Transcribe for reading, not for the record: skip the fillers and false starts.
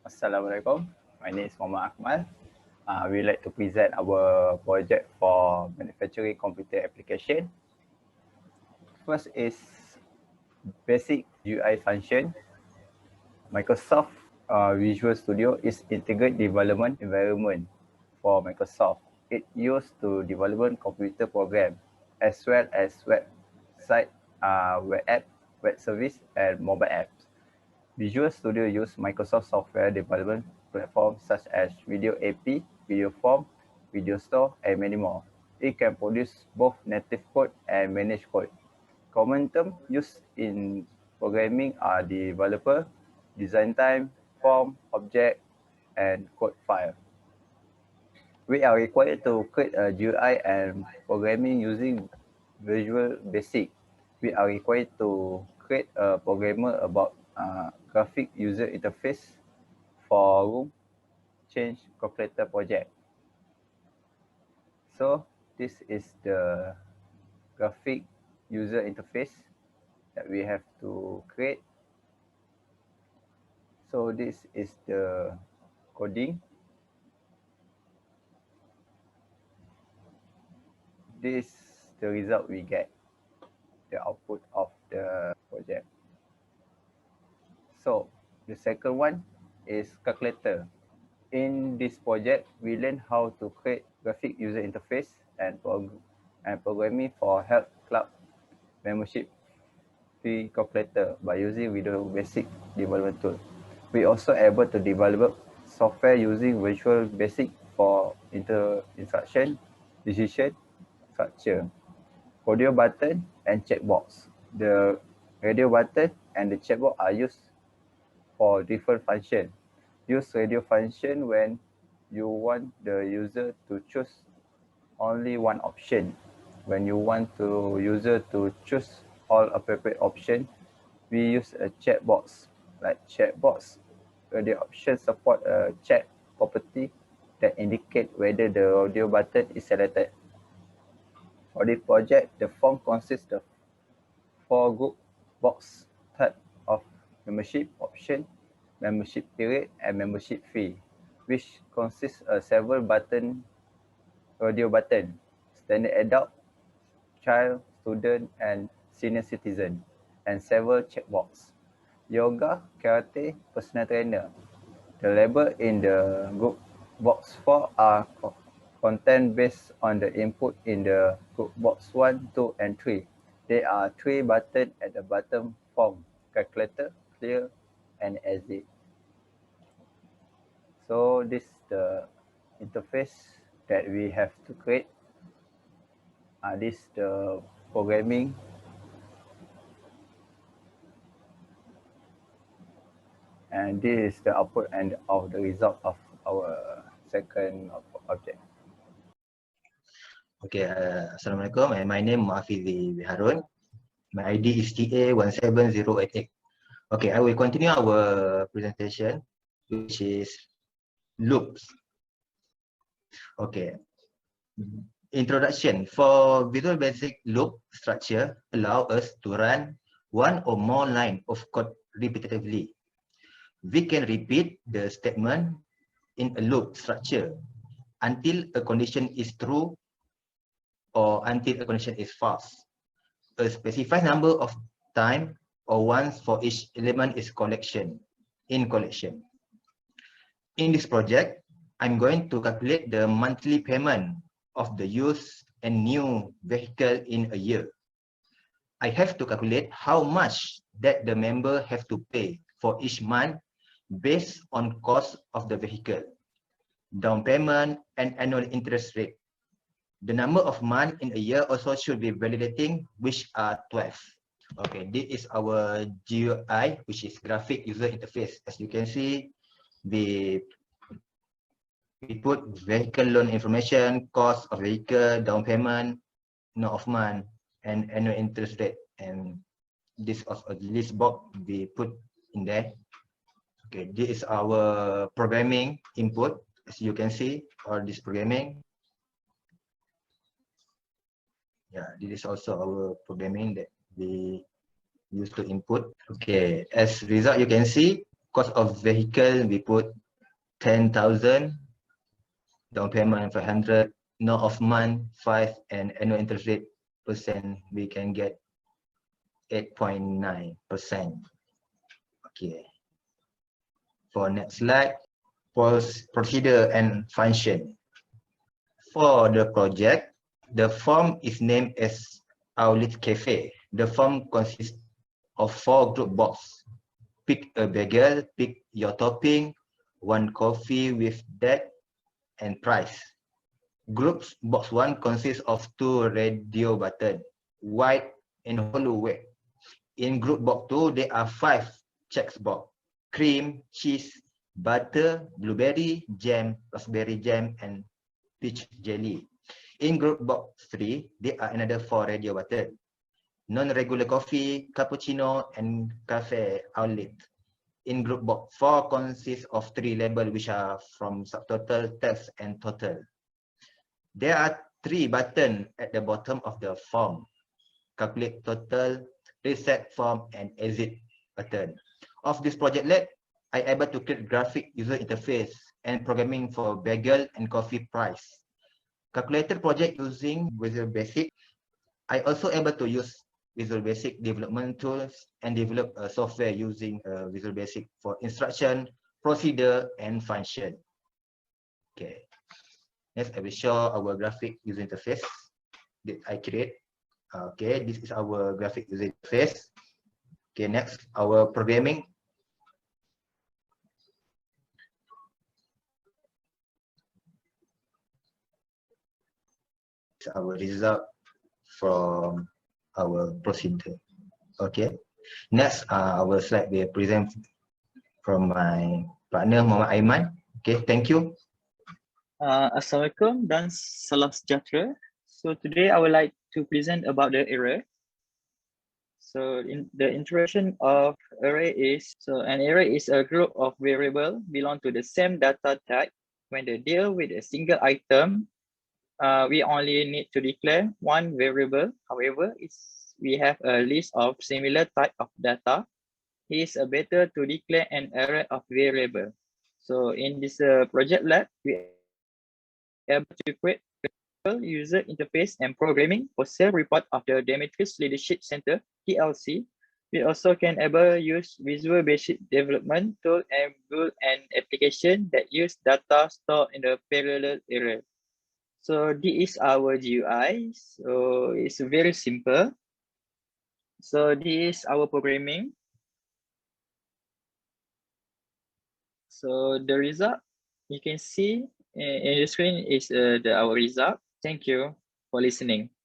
Assalamualaikum. My name is Muhammad Akmal. We like to present our project for manufacturing computer application. First is basic UI function. Microsoft Visual Studio is integrated development environment for Microsoft. It used to develop computer program as well as website, web app, web service, and mobile apps. Visual Studio use Microsoft software development platforms such as Video AP, Video Form, Video Store, and many more. It can produce both native code and managed code. Common terms used in programming are developer, design time, form, object, and code file. We are required to create a GUI and programming using Visual Basic. We are required to create a programmer about graphic user interface for room change calculator project. So this is the graphic user interface that we have to create. So this is the coding. This is the result we get, the output of the project. So the second one is calculator. In this project, we learn how to create graphic user interface and programming for Health Club membership fee calculator by using Visual Basic development tool. We also able to develop software using Visual Basic for instruction, decision, structure, radio button, and checkbox. The radio button and the checkbox are used for different functions. Use radio function when you want the user to choose only one option. When you want the user to choose all appropriate options, we use a checkbox. Like checkbox, radio option support a check property that indicate whether the radio button is selected. For this project, the form consists of 4 group box type of membership option, membership period, and membership fee, which consists of several radio button, standard adult, child, student, and senior citizen, and several checkbox. Yoga, karate, personal trainer. The label in the group box 4 are content based on the input in the group box 1, 2, and 3. There are 3 buttons at the bottom form: calculator, clear, and exit. So this is the interface that we have to create. This is the programming. And this is the output and of the result of our second object. Okay, Assalamualaikum. My name is Hafizi Harun. My ID is TA17088. Okay, I will continue our presentation, which is loops. Okay. Introduction. For Visual Basic loop structure allow us to run one or more line of code repetitively. We can repeat the statement in a loop structure until a condition is true or until a condition is false. A specified number of time or once for each element is collection. In this project, I'm going to calculate the monthly payment of the used and new vehicle in a year. I have to calculate how much that the member have to pay for each month based on cost of the vehicle, down payment, and annual interest rate. The number of months in a year also should be validating, which are 12. Okay, this is our GUI, which is graphic user interface. As you can see, we put vehicle loan information, cost of vehicle, down payment, no of month, and annual interest rate. And this list box we put in there. Okay, this is our programming input. As you can see, all this programming. Yeah, this is also our programming that we use to input. Okay, as result you can see Cost of vehicle, we put 10,000, down payment 500, no off month 5, and annual interest rate percent, we can get 8.9%. Okay. For next slide, procedure and function. For the project, the form is named as Outlet Cafe. The form consists of 4 group boxes. Pick a bagel, pick your topping, 1 coffee with that, and price. Groups box 1 consists of 2 radio buttons, white and hollow web. In group box 2, there are 5 checks box: cream, cheese, butter, blueberry, jam, raspberry jam, and peach jelly. In group box 3, there are another 4 radio buttons: non-regular coffee, cappuccino, and cafe outlet. In group box 4 consists of 3 labels, which are from subtotal, tax, and total. There are 3 buttons at the bottom of the form: calculate total, reset form, and exit button. Of this project led, I able to create graphic user interface and programming for bagel and coffee price. Calculator project using Visual Basic. I also able to use Visual Basic development tools and develop a software using Visual Basic for instruction, procedure, and function. Okay. Next, I will show our graphic user interface that I create. Okay, this is our graphic user interface. Okay, next, our programming. It's our result from our procedure. Okay, next, our slide will present from my partner Muhammad Aiman. Okay, thank you. Assalamualaikum dan salam sejahtera. So today I would like to present about the array. So in the introduction of array is, so an array is a group of variables belong to the same data type. When they deal with a single item, we only need to declare one variable. However, we have a list of similar type of data, it is better to declare an array of variable. So in this project lab, we are able to create user interface and programming for self-report of the Demetrius Leadership Center, TLC. We also can able use Visual Basic development tool and build an application that use data stored in the parallel array. So this is our GUI. So it's very simple. So this is our programming. So the result you can see in the screen is our result. Thank you for listening.